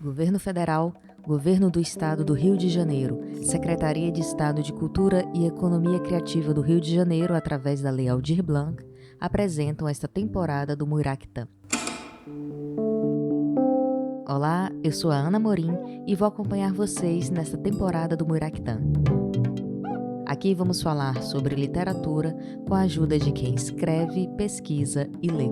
Governo Federal, Governo do Estado do Rio de Janeiro, Secretaria de Estado de Cultura e Economia Criativa do Rio de Janeiro, através da Lei Aldir Blanc, apresentam esta temporada do Muiractã. Olá, eu sou a Ana Morim e vou acompanhar vocês nesta temporada do Muiractã. Aqui vamos falar sobre literatura com a ajuda de quem escreve, pesquisa e lê.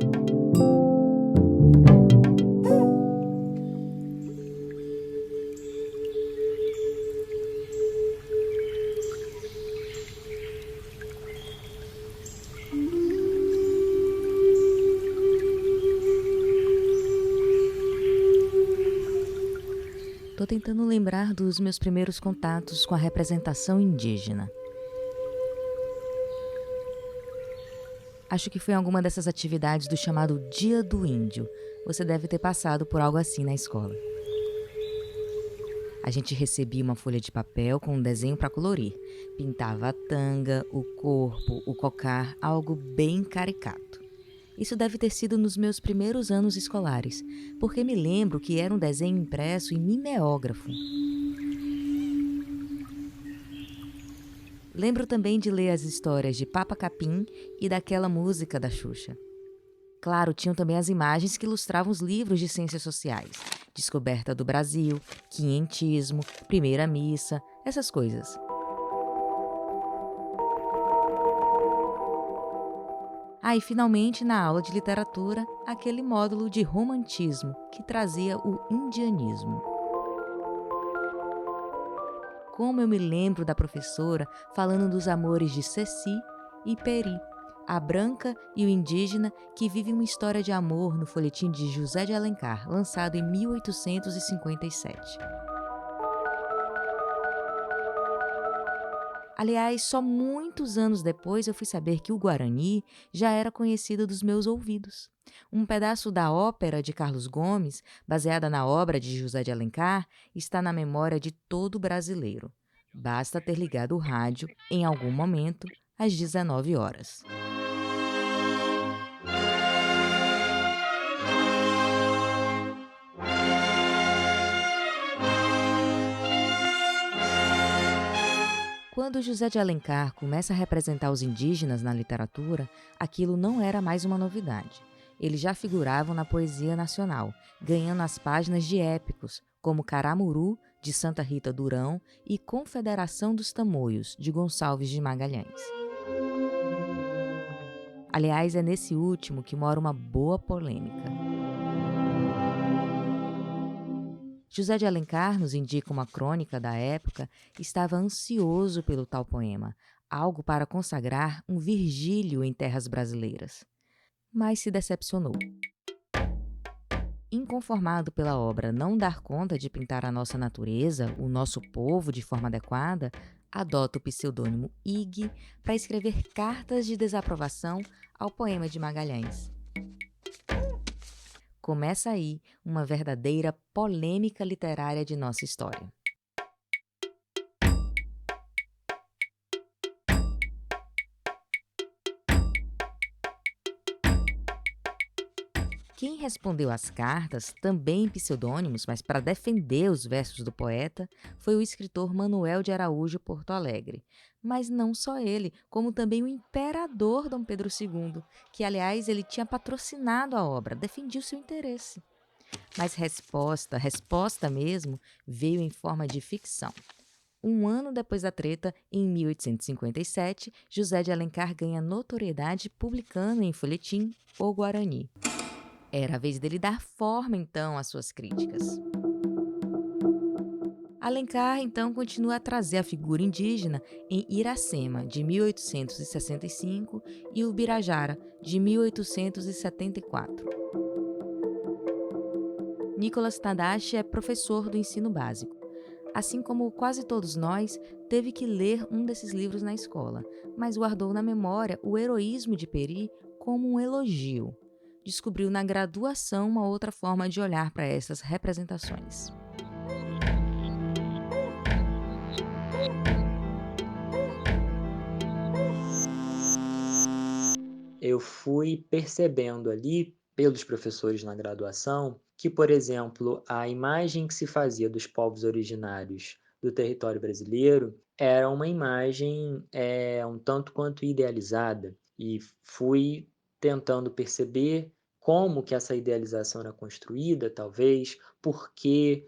Tô tentando lembrar dos meus primeiros contatos com a representação indígena. Acho que foi em alguma dessas atividades do chamado Dia do Índio. Você deve ter passado por algo assim na escola. A gente recebia uma folha de papel com um desenho para colorir. Pintava a tanga, o corpo, o cocar, algo bem caricato. Isso deve ter sido nos meus primeiros anos escolares, porque me lembro que era um desenho impresso em mimeógrafo. Lembro também de ler as histórias de Papa Capim e daquela música da Xuxa. Claro, tinham também as imagens que ilustravam os livros de ciências sociais. Descoberta do Brasil, quinhentismo, primeira missa, essas coisas. E finalmente, na aula de literatura, aquele módulo de romantismo que trazia o indianismo. Como eu me lembro da professora falando dos amores de Ceci e Peri, a branca e o indígena que vivem uma história de amor no folhetim de José de Alencar, lançado em 1857. Aliás, só muitos anos depois eu fui saber que o Guarani já era conhecido dos meus ouvidos. Um pedaço da ópera de Carlos Gomes, baseada na obra de José de Alencar, está na memória de todo brasileiro. Basta ter ligado o rádio, em algum momento, às 19 horas. Quando José de Alencar começa a representar os indígenas na literatura, aquilo não era mais uma novidade. Eles já figuravam na poesia nacional, ganhando as páginas de épicos, como Caramuru, de Santa Rita Durão, e Confederação dos Tamoios, de Gonçalves de Magalhães. Aliás, é nesse último que mora uma boa polêmica. José de Alencar nos indica uma crônica da época, estava ansioso pelo tal poema, algo para consagrar um Virgílio em terras brasileiras. Mas se decepcionou. Inconformado pela obra não dar conta de pintar a nossa natureza, o nosso povo de forma adequada, adota o pseudônimo Ig para escrever cartas de desaprovação ao poema de Magalhães. Começa aí uma verdadeira polêmica literária de nossa história. Quem respondeu às cartas, também em pseudônimos, mas para defender os versos do poeta, foi o escritor Manuel de Araújo Porto Alegre. Mas não só ele, como também o imperador Dom Pedro II, que, aliás, ele tinha patrocinado a obra, defendia o seu interesse. Mas resposta mesmo, veio em forma de ficção. Um ano depois da treta, em 1857, José de Alencar ganha notoriedade publicando em folhetim O Guarani. Era a vez dele dar forma, então, às suas críticas. Alencar, então, continua a trazer a figura indígena em Iracema, de 1865, e Ubirajara, de 1874. Nicolas Tadashi é professor do ensino básico. Assim como quase todos nós, teve que ler um desses livros na escola, mas guardou na memória o heroísmo de Peri como um elogio. Descobriu na graduação uma outra forma de olhar para essas representações. Eu fui percebendo ali pelos professores na graduação que, por exemplo, a imagem que se fazia dos povos originários do território brasileiro era uma imagem um tanto quanto idealizada, e fui tentando perceber como que essa idealização era construída, talvez, por que,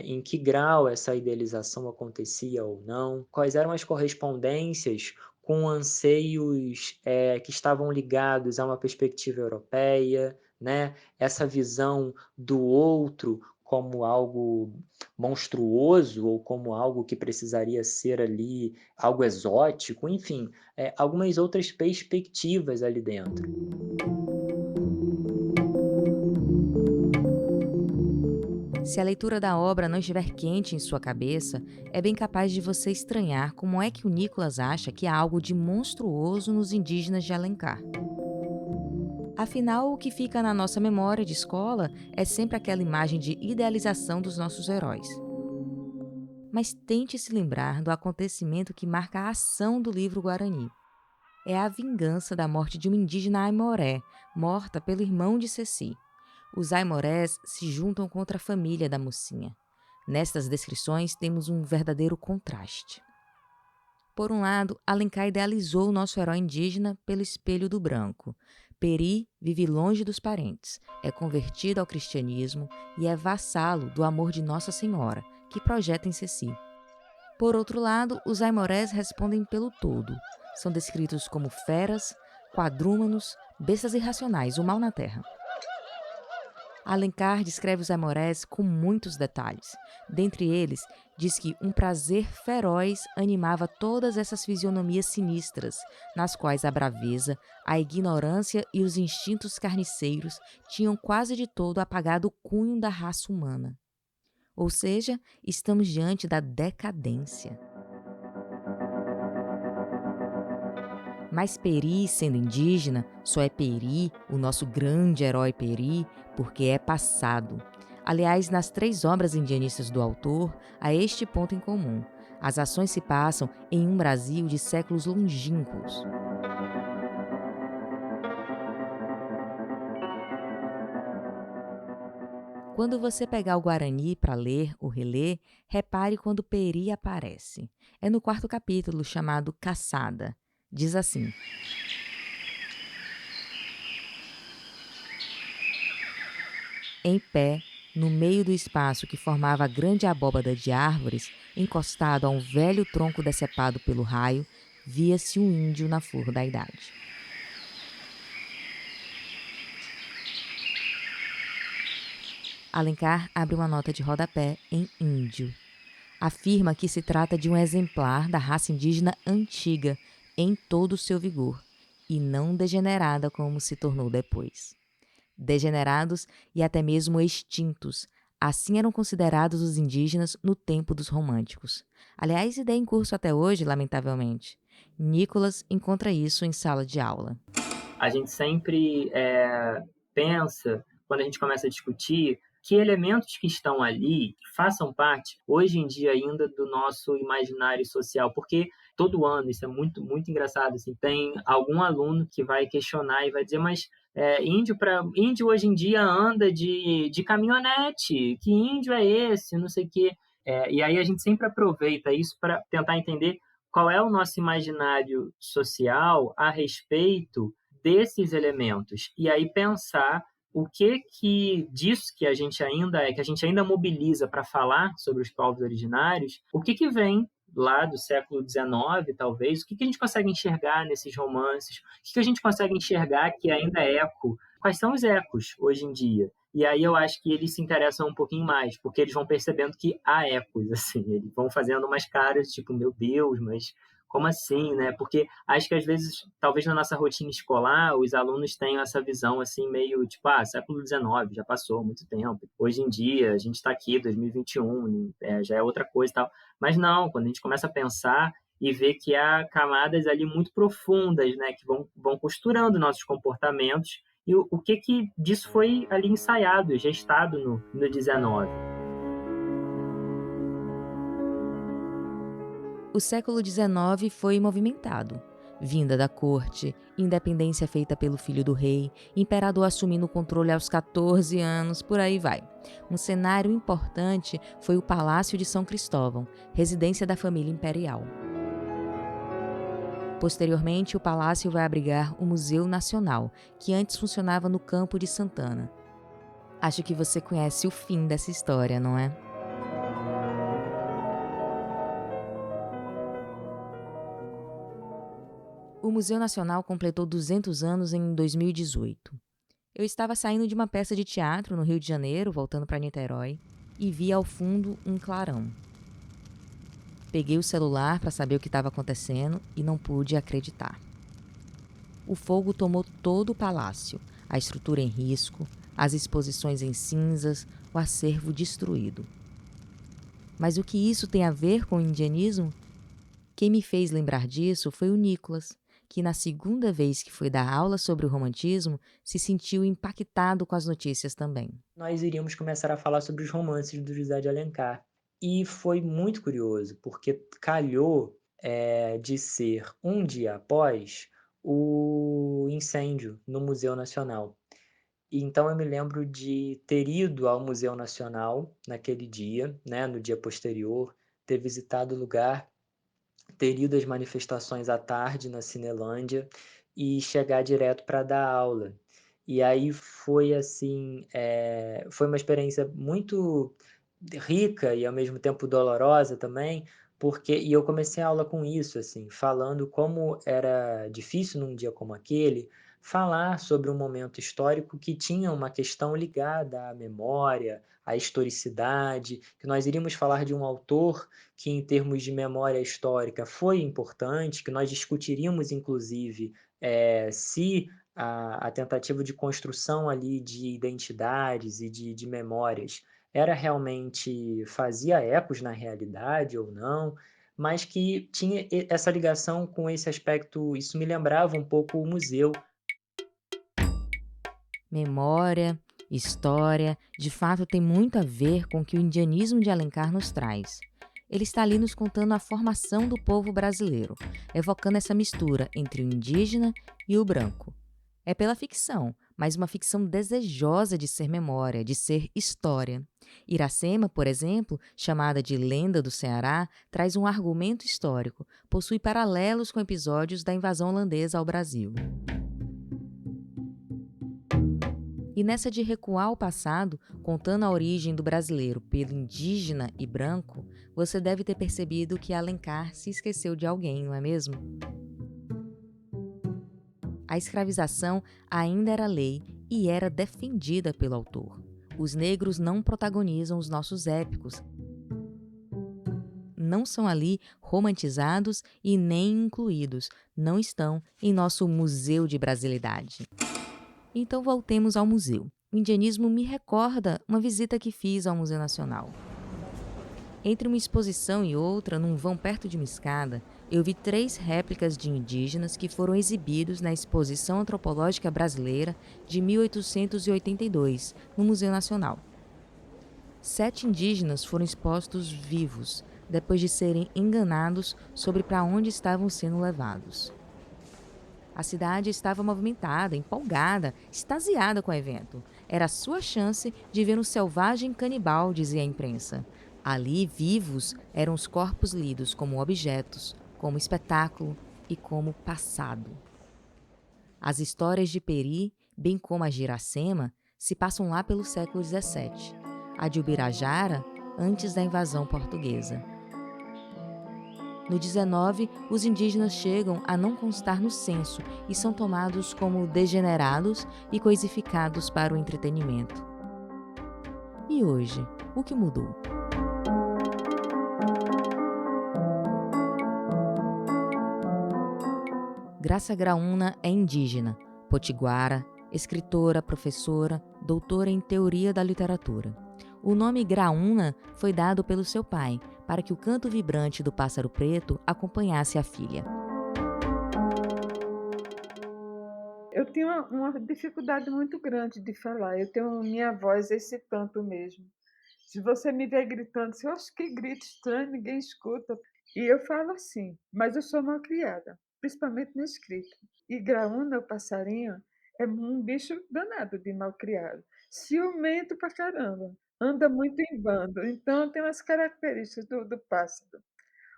em que grau essa idealização acontecia ou não, quais eram as correspondências com anseios que estavam ligados a uma perspectiva europeia, né? Essa visão do outro como algo monstruoso ou como algo que precisaria ser ali algo exótico, enfim, algumas outras perspectivas ali dentro. Se a leitura da obra não estiver quente em sua cabeça, é bem capaz de você estranhar como é que o Nicolas acha que há algo de monstruoso nos indígenas de Alencar. Afinal, o que fica na nossa memória de escola é sempre aquela imagem de idealização dos nossos heróis. Mas tente se lembrar do acontecimento que marca a ação do livro Guarani. É a vingança da morte de uma indígena aimoré, morta pelo irmão de Ceci. Os aimorés se juntam contra a família da mocinha. Nestas descrições temos um verdadeiro contraste. Por um lado, Alencar idealizou o nosso herói indígena pelo espelho do branco. Peri vive longe dos parentes, é convertido ao cristianismo e é vassalo do amor de Nossa Senhora, que projeta em Ceci. Por outro lado, os aimorés respondem pelo todo. São descritos como feras, quadrúmanos, bestas irracionais, o mal na terra. Alencar descreve os aimorés com muitos detalhes. Dentre eles, diz que um prazer feroz animava todas essas fisionomias sinistras, nas quais a braveza, a ignorância e os instintos carniceiros tinham quase de todo apagado o cunho da raça humana. Ou seja, estamos diante da decadência. Mas Peri, sendo indígena, só é Peri, o nosso grande herói Peri, porque é passado. Aliás, nas 3 obras indianistas do autor, há este ponto em comum. As ações se passam em um Brasil de séculos longínquos. Quando você pegar o Guarani para ler ou reler, repare quando Peri aparece. É no 4º capítulo, chamado Caçada. Diz assim: em pé, no meio do espaço que formava a grande abóbada de árvores, encostado a um velho tronco decepado pelo raio, via-se um índio na flor da idade. Alencar abre uma nota de rodapé em índio. Afirma que se trata de um exemplar da raça indígena antiga, em todo o seu vigor, e não degenerada como se tornou depois. Degenerados e até mesmo extintos. Assim eram considerados os indígenas no tempo dos românticos. Aliás, ideia em curso até hoje, lamentavelmente. Nicolas encontra isso em sala de aula. A gente sempre pensa, quando a gente começa a discutir, que elementos que estão ali, que façam parte, hoje em dia ainda, do nosso imaginário social, porque todo ano, isso é muito, muito engraçado, assim, tem algum aluno que vai questionar e vai dizer, mas índio hoje em dia anda de caminhonete, que índio é esse, não sei o quê. E aí a gente sempre aproveita isso para tentar entender qual é o nosso imaginário social a respeito desses elementos e aí pensar o que disso que a gente ainda mobiliza para falar sobre os povos originários, o que vem lá do século XIX, talvez, o que a gente consegue enxergar nesses romances, o que a gente consegue enxergar que ainda é eco, quais são os ecos hoje em dia. E aí eu acho que eles se interessam um pouquinho mais, porque eles vão percebendo que há ecos, assim, eles vão fazendo umas caras, tipo, meu Deus, mas como assim, né? Porque acho que às vezes, talvez na nossa rotina escolar, os alunos tenham essa visão assim meio tipo, século XIX, já passou muito tempo. Hoje em dia, a gente está aqui, 2021, já é outra coisa e tal. Mas não, quando a gente começa a pensar e ver que há camadas ali muito profundas, né, que vão costurando nossos comportamentos e o que disso foi ali ensaiado, gestado no 19. O século XIX foi movimentado. vinda da corte, independência feita pelo filho do rei, imperador assumindo o controle aos 14 anos, por aí vai. Um cenário importante foi o Palácio de São Cristóvão, residência da família imperial. Posteriormente, o palácio vai abrigar o Museu Nacional, que antes funcionava no Campo de Santana. Acho que você conhece o fim dessa história, não é? O Museu Nacional completou 200 anos em 2018. Eu estava saindo de uma peça de teatro no Rio de Janeiro, voltando para Niterói, e vi ao fundo um clarão. Peguei o celular para saber o que estava acontecendo e não pude acreditar. O fogo tomou todo o palácio, a estrutura em risco, as exposições em cinzas, o acervo destruído. Mas o que isso tem a ver com o indianismo? Quem me fez lembrar disso foi o Nicolas, que na segunda vez que foi dar aula sobre o romantismo, se sentiu impactado com as notícias também. Nós iríamos começar a falar sobre os romances do José de Alencar. E foi muito curioso, porque calhou de ser um dia após o incêndio no Museu Nacional. Então eu me lembro de ter ido ao Museu Nacional naquele dia, né, no dia posterior, ter visitado o lugar, ter ido às manifestações à tarde na Cinelândia e chegar direto para dar aula. E aí foi assim, foi uma experiência muito rica e ao mesmo tempo dolorosa também, porque eu comecei a aula com isso, assim, falando como era difícil num dia como aquele falar sobre um momento histórico que tinha uma questão ligada à memória, à historicidade, que nós iríamos falar de um autor que em termos de memória histórica foi importante, que nós discutiríamos inclusive se a tentativa de construção ali de identidades e de memórias era realmente fazia ecos na realidade ou não, mas que tinha essa ligação com esse aspecto, isso me lembrava um pouco o museu. Memória, história, de fato tem muito a ver com o que o indianismo de Alencar nos traz. Ele está ali nos contando a formação do povo brasileiro, evocando essa mistura entre o indígena e o branco. É pela ficção, mas uma ficção desejosa de ser memória, de ser história. Iracema, por exemplo, chamada de Lenda do Ceará, traz um argumento histórico, possui paralelos com episódios da invasão holandesa ao Brasil. E nessa de recuar ao passado, contando a origem do brasileiro pelo indígena e branco, você deve ter percebido que Alencar se esqueceu de alguém, não é mesmo? A escravização ainda era lei e era defendida pelo autor. Os negros não protagonizam os nossos épicos. Não são ali romantizados e nem incluídos. Não estão em nosso Museu de Brasilidade. Então voltemos ao museu. O indianismo me recorda uma visita que fiz ao Museu Nacional. Entre uma exposição e outra, num vão perto de uma escada, eu vi 3 réplicas de indígenas que foram exibidos na Exposição Antropológica Brasileira de 1882, no Museu Nacional. 7 indígenas foram expostos vivos, depois de serem enganados sobre para onde estavam sendo levados. A cidade estava movimentada, empolgada, extasiada com o evento. Era a sua chance de ver um selvagem canibal, dizia a imprensa. Ali, vivos, eram os corpos lidos como objetos, como espetáculo e como passado. As histórias de Peri, bem como a de Iracema, se passam lá pelo século XVII. A de Ubirajara, antes da invasão portuguesa. No 19, os indígenas chegam a não constar no censo e são tomados como degenerados e coisificados para o entretenimento. E hoje, o que mudou? Graça Graúna é indígena, potiguara, escritora, professora, doutora em teoria da literatura. O nome Graúna foi dado pelo seu pai, para que o canto vibrante do pássaro preto acompanhasse a filha. Eu tenho uma dificuldade muito grande de falar. Eu tenho minha voz esse tanto mesmo. Se você me ver gritando, eu acho que grito estranho, ninguém escuta. E eu falo assim, mas eu sou mal criada. principalmente na escrita. E graúna, o passarinho, é um bicho danado de malcriado, ciumento pra caramba, anda muito em bando, então tem umas características do pássaro.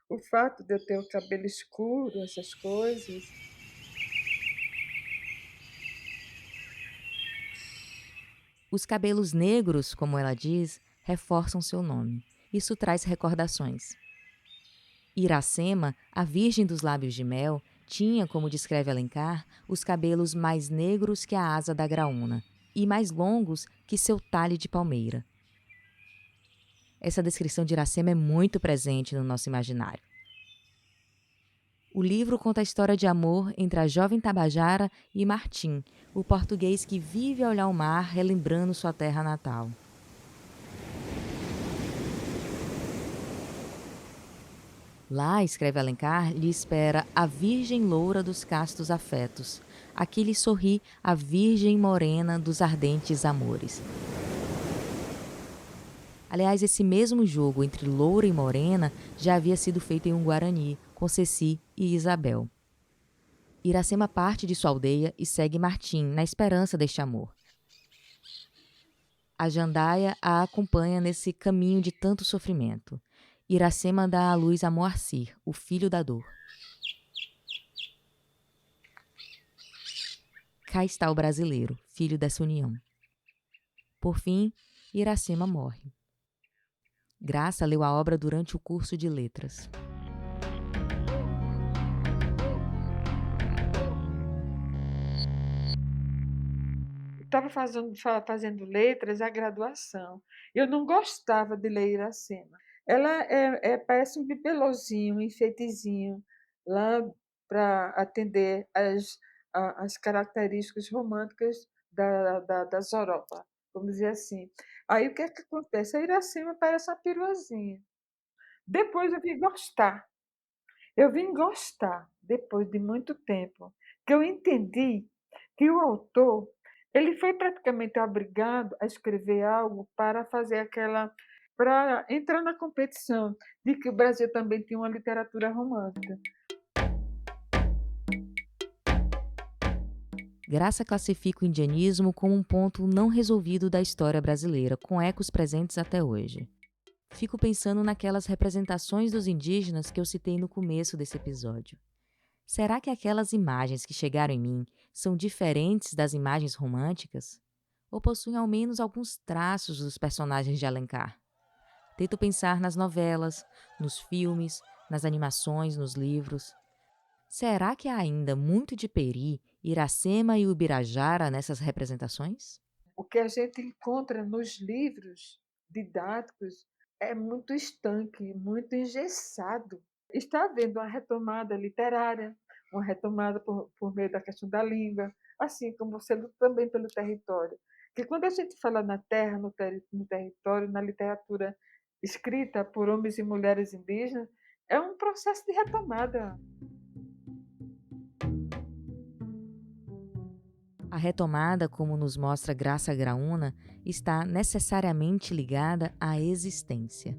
O fato de eu ter o cabelo escuro, essas coisas. Os cabelos negros, como ela diz, reforçam seu nome. Isso traz recordações. Iracema, a virgem dos lábios de mel, tinha, como descreve Alencar, os cabelos mais negros que a asa da graúna e mais longos que seu talhe de palmeira. Essa descrição de Iracema é muito presente no nosso imaginário. O livro conta a história de amor entre a jovem Tabajara e Martim, o português que vive a olhar o mar relembrando sua terra natal. Lá, escreve Alencar, lhe espera a virgem loura dos castos afetos. Aqui lhe sorri a virgem morena dos ardentes amores. Aliás, esse mesmo jogo entre loura e morena já havia sido feito em um Guarani, com Ceci e Isabel. Iracema parte de sua aldeia e segue Martim, na esperança deste amor. A jandaia a acompanha nesse caminho de tanto sofrimento. Iracema dá à luz a Moacir, o filho da dor. Cá está o brasileiro, filho dessa união. Por fim, Iracema morre. Graça leu a obra durante o curso de letras. Estava fazendo letras, a graduação. Eu não gostava de ler Iracema. Ela parece um bibelozinho, um enfeitezinho, lá para atender as características românticas da Zoropa, vamos dizer assim. Aí o que é que acontece? A Iracema parece uma peruazinha. Depois eu vim gostar, depois de muito tempo, que eu entendi que o autor ele foi praticamente obrigado a escrever algo para fazer para entrar na competição de que o Brasil também tinha uma literatura romântica. Graça classifica o indianismo como um ponto não resolvido da história brasileira, com ecos presentes até hoje. Fico pensando naquelas representações dos indígenas que eu citei no começo desse episódio. Será que aquelas imagens que chegaram em mim são diferentes das imagens românticas? Ou possuem ao menos alguns traços dos personagens de Alencar? Tento pensar nas novelas, nos filmes, nas animações, nos livros. Será que há ainda muito de Peri, Iracema e Ubirajara nessas representações? O que a gente encontra nos livros didáticos é muito estanque, muito engessado. Está havendo uma retomada literária, uma retomada por meio da questão da língua, assim como você luta também pelo território. Porque quando a gente fala na terra, no território, na literatura escrita por homens e mulheres indígenas, é um processo de retomada. A retomada, como nos mostra Graça Graúna, está necessariamente ligada à existência.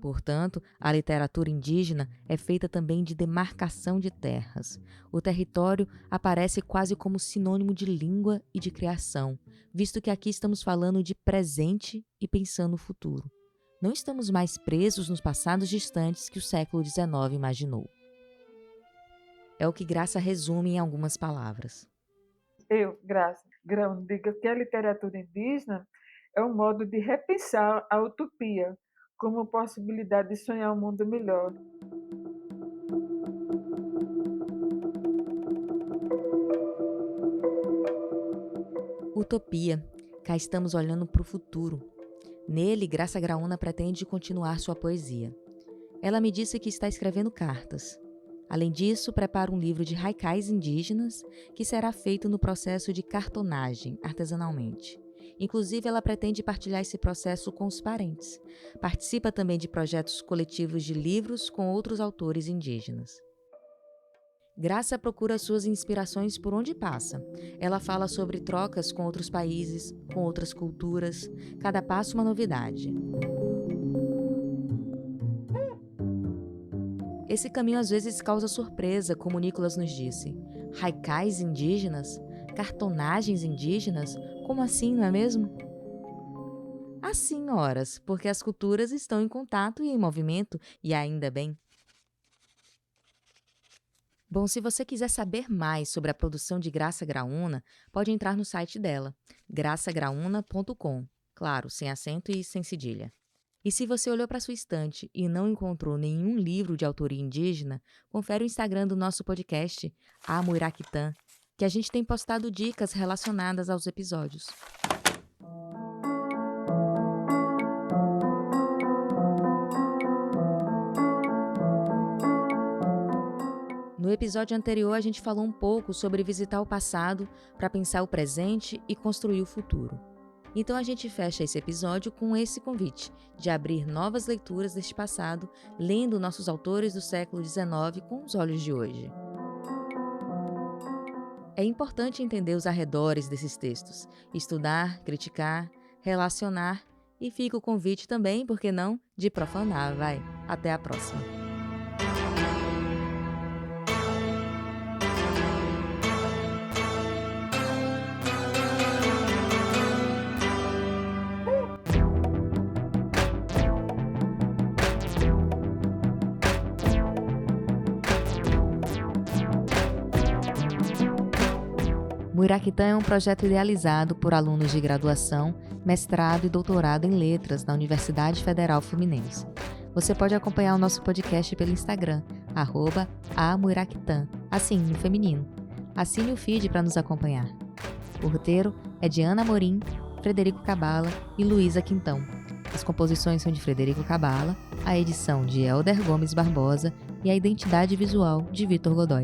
Portanto, a literatura indígena é feita também de demarcação de terras. O território aparece quase como sinônimo de língua e de criação, visto que aqui estamos falando de presente e pensando no futuro. Não estamos mais presos nos passados distantes que o século XIX imaginou. É o que Graça resume em algumas palavras. Eu, Graça Grão, digo que a literatura indígena é um modo de repensar a utopia como possibilidade de sonhar um mundo melhor. Utopia. Cá estamos olhando para o futuro. Nele, Graça Graúna pretende continuar sua poesia. Ela me disse que está escrevendo cartas. Além disso, prepara um livro de haikais indígenas que será feito no processo de cartonagem, artesanalmente. Inclusive, ela pretende partilhar esse processo com os parentes. Participa também de projetos coletivos de livros com outros autores indígenas. Graça procura suas inspirações por onde passa. Ela fala sobre trocas com outros países, com outras culturas. Cada passo uma novidade. Esse caminho às vezes causa surpresa, como Nicolas nos disse. Haikais indígenas? Cartonagens indígenas? Como assim, não é mesmo? Assim, horas, porque as culturas estão em contato e em movimento, e ainda bem. Bom, se você quiser saber mais sobre a produção de Graça Graúna, pode entrar no site dela, graçagraúna.com, claro, sem acento e sem cedilha. E se você olhou para sua estante e não encontrou nenhum livro de autoria indígena, confere o Instagram do nosso podcast, A Muiraquitã, que a gente tem postado dicas relacionadas aos episódios. No episódio anterior, a gente falou um pouco sobre visitar o passado para pensar o presente e construir o futuro. Então a gente fecha esse episódio com esse convite de abrir novas leituras deste passado, lendo nossos autores do século XIX com os olhos de hoje. É importante entender os arredores desses textos, estudar, criticar, relacionar e fica o convite também, por que não, de profanar, vai. Até a próxima. Muiraquitã é um projeto idealizado por alunos de graduação, mestrado e doutorado em letras na Universidade Federal Fluminense. Você pode acompanhar o nosso podcast pelo Instagram, @amuiraquitã, assim, no feminino. Assine o feed para nos acompanhar. O roteiro é de Ana Morim, Frederico Cabala e Luísa Quintão. As composições são de Frederico Cabala, a edição de Elder Gomes Barbosa e a identidade visual de Vitor Godoy.